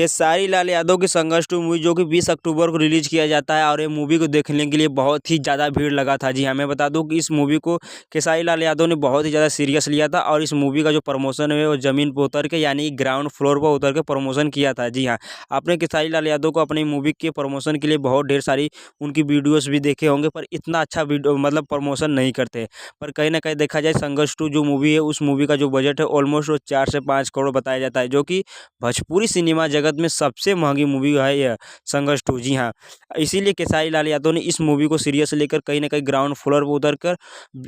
खेसारी लाल यादव की संघर्ष 2 मूवी जो कि 20 अक्टूबर को रिलीज किया जाता है और ये मूवी को देखने के लिए बहुत ही ज़्यादा भीड़ लगा था। जी हाँ, मैं बता दूं कि इस मूवी को खेसारी लाल यादव ने बहुत ही ज़्यादा सीरियस लिया था और इस मूवी का जो प्रमोशन है वो ज़मीन पर उतर के यानी ग्राउंड फ्लोर पर उतर के प्रमोशन किया था। जी हाँ, आपने खेसारी लाल यादव को अपनी मूवी के प्रमोशन के लिए बहुत ढेर सारी उनकी वीडियोज़ भी देखे होंगे, पर इतना अच्छा वीडियो मतलब प्रमोशन नहीं करते। पर कहीं न कहीं देखा जाए संघर्ष 2 जो मूवी है उस मूवी का जो बजट है ऑलमोस्ट वो 4 से 5 करोड़ बताया जाता है, जो कि भोजपुरी सिनेमा जगत में सबसे महँगी मूवी है यह संघर्ष 2। जी हाँ, इसीलिए खेसारी लाल यादव ने इस मूवी को सीरियस लेकर कहीं न कहीं ग्राउंड फ्लोर पे उतरकर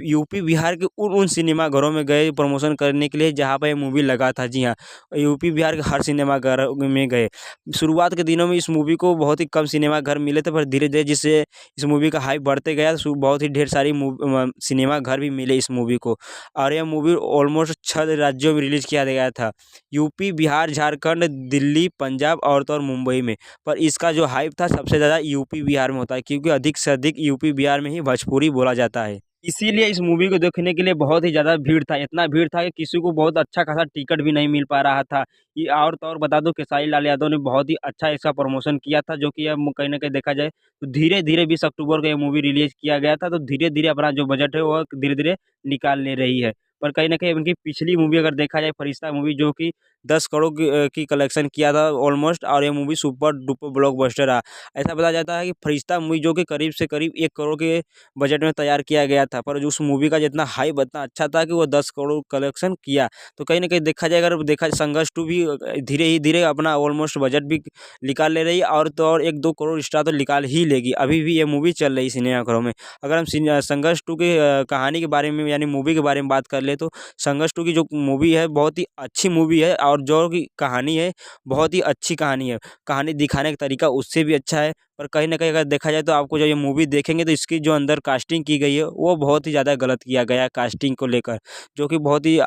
यूपी, बिहार के उन सिनेमाघरों में गए प्रमोशन करने के लिए जहाँ पे ये मूवी लगा था। जी हाँ, यूपी, बिहार के हर सिनेमाघर में गए। शुरुआत के दिनों में इस मूवी को बहुत ही कम सिनेमाघर मिले थे, पर धीरे-धीरे जिससे इस मूवी का हाइप बढ़ते गया बहुत ही ढेर सारी सिनेमाघर भी मिले इस मूवी को और यह मूवी ऑलमोस्ट 6 राज्यों में रिलीज़ किया गया था। यूपी, बिहार, झारखंड, दिल्ली, पंजाब और तो और मुंबई में। पर इसका जो हाइप था सबसे ज़्यादा यूपी, बिहार में होता है, क्योंकि अधिक से अधिक यूपी, बिहार में ही भोजपुरी बोला जाता है। इसीलिए इस मूवी को देखने के लिए बहुत ही ज़्यादा भीड़ था। इतना भीड़ था कि किसी को बहुत अच्छा खासा टिकट भी नहीं मिल पा रहा था। ये और तो और बता दूँ खेसारी लाल यादव ने बहुत ही अच्छा इसका प्रमोशन किया था, जो कि अब कहीं न कहीं देखा जाए तो धीरे-धीरे 20 अक्टूबर को ये मूवी रिलीज़ किया गया था, तो धीरे-धीरे अपना जो बजट है वो धीरे-धीरे निकाल ले रही है। पर कहीं न कहीं उनकी पिछली मूवी अगर देखा जाए फरिश्ता मूवी जो कि 10 करोड़ की कलेक्शन किया था ऑलमोस्ट, और ये मूवी सुपर डुपर ब्लॉकबस्टर रहा। ऐसा बताया जाता है कि फरिश्ता मूवी जो कि करीब से करीब 1 करोड़ के बजट में तैयार किया गया था, पर जो उस मूवी का जितना हाइप इतना अच्छा था कि वो 10 करोड़ कलेक्शन किया। तो कहीं न कहीं देखा जाए, अगर देखा जाए संघर्ष 2 भी धीरे ही धीरे अपना ऑलमोस्ट बजट भी निकाल ले रही है और तो और 1-2 करोड़ एक्स्ट्रा तो निकाल ही लेगी। अभी भी ये मूवी चल रही है सिनेमाघरों में। अगर हम संघर्ष 2 की कहानी के बारे में यानी मूवी के बारे में बात कर ले तो संघर्ष 2 की जो मूवी है बहुत ही अच्छी मूवी है और जो की कहानी है बहुत ही अच्छी कहानी है। कहानी दिखाने का तरीका उससे भी अच्छा है। पर कहीं न कहीं अगर देखा जाए तो आपको जब ये मूवी देखेंगे तो इसकी जो अंदर कास्टिंग की गई है वो बहुत ही ज़्यादा गलत किया गया है कास्टिंग को लेकर, जो कि बहुत ही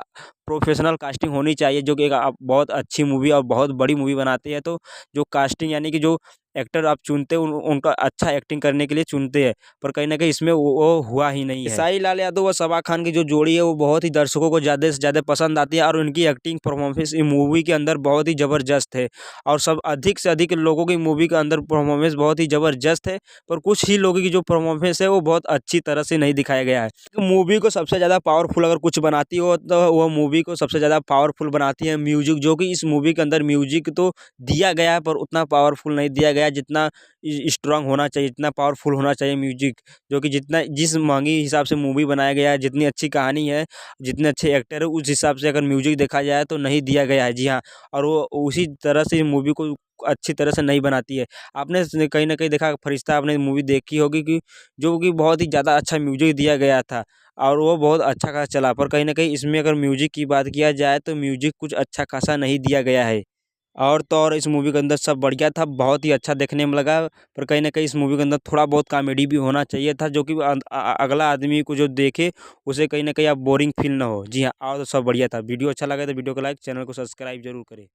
प्रोफेशनल कास्टिंग होनी चाहिए, जो कि एक आप बहुत अच्छी मूवी और बहुत बड़ी मूवी बनाते हैं तो जो कास्टिंग यानी कि जो एक्टर आप चुनते हैं उनका अच्छा एक्टिंग करने के लिए चुनते हैं, पर कहीं न कहीं इसमें वो हुआ ही नहीं है। खेसारी लाल यादव और सबा खान की जो जोड़ी है वो बहुत ही दर्शकों को ज़्यादा से ज़्यादा पसंद आती है और उनकी एक्टिंग परफॉर्मेंस इस मूवी के अंदर बहुत ही ज़बरदस्त है और सब अधिक से अधिक लोगों की मूवी के अंदर परफॉर्मेंस बहुत ही ज़बरदस्त है, पर कुछ ही लोगों की जो परफॉर्मेंस है वो बहुत अच्छी तरह से नहीं दिखाया गया है। मूवी को सबसे ज़्यादा पावरफुल अगर कुछ बनाती हो तो वो मूवी को सबसे ज़्यादा पावरफुल बनाती है म्यूजिक, जो कि इस मूवी के अंदर म्यूजिक तो दिया गया है पर उतना पावरफुल नहीं दिया गया जितना स्ट्रांग होना चाहिए, जितना पावरफुल होना चाहिए म्यूजिक, जो कि जितना जिस महंगी हिसाब से मूवी बनाया गया है, जितनी अच्छी कहानी है, जितने अच्छे एक्टर है, उस हिसाब से अगर म्यूजिक देखा जाए तो नहीं दिया गया है। जी हाँ, और वो उसी तरह से मूवी को अच्छी तरह से नहीं बनाती है। आपने कहीं न कहीं देखा फरिश्ता आपने मूवी देखी होगी कि जो कि बहुत ही ज़्यादा अच्छा म्यूजिक दिया गया था और वो बहुत अच्छा खासा चला, पर कहीं न कहीं इसमें अगर म्यूजिक की बात किया जाए तो म्यूजिक कुछ अच्छा खासा नहीं दिया गया है। और तो और इस मूवी के अंदर सब बढ़िया था, बहुत ही अच्छा देखने में लगा, पर कहीं न कहीं इस मूवी के अंदर थोड़ा बहुत कॉमेडी भी होना चाहिए था, जो कि अगला आदमी को जो देखे उसे कहीं न कहीं अब बोरिंग फ़ील ना हो। जी हाँ, और तो सब बढ़िया था। वीडियो अच्छा लगा तो वीडियो को लाइक, चैनल को सब्सक्राइब ज़रूर करें।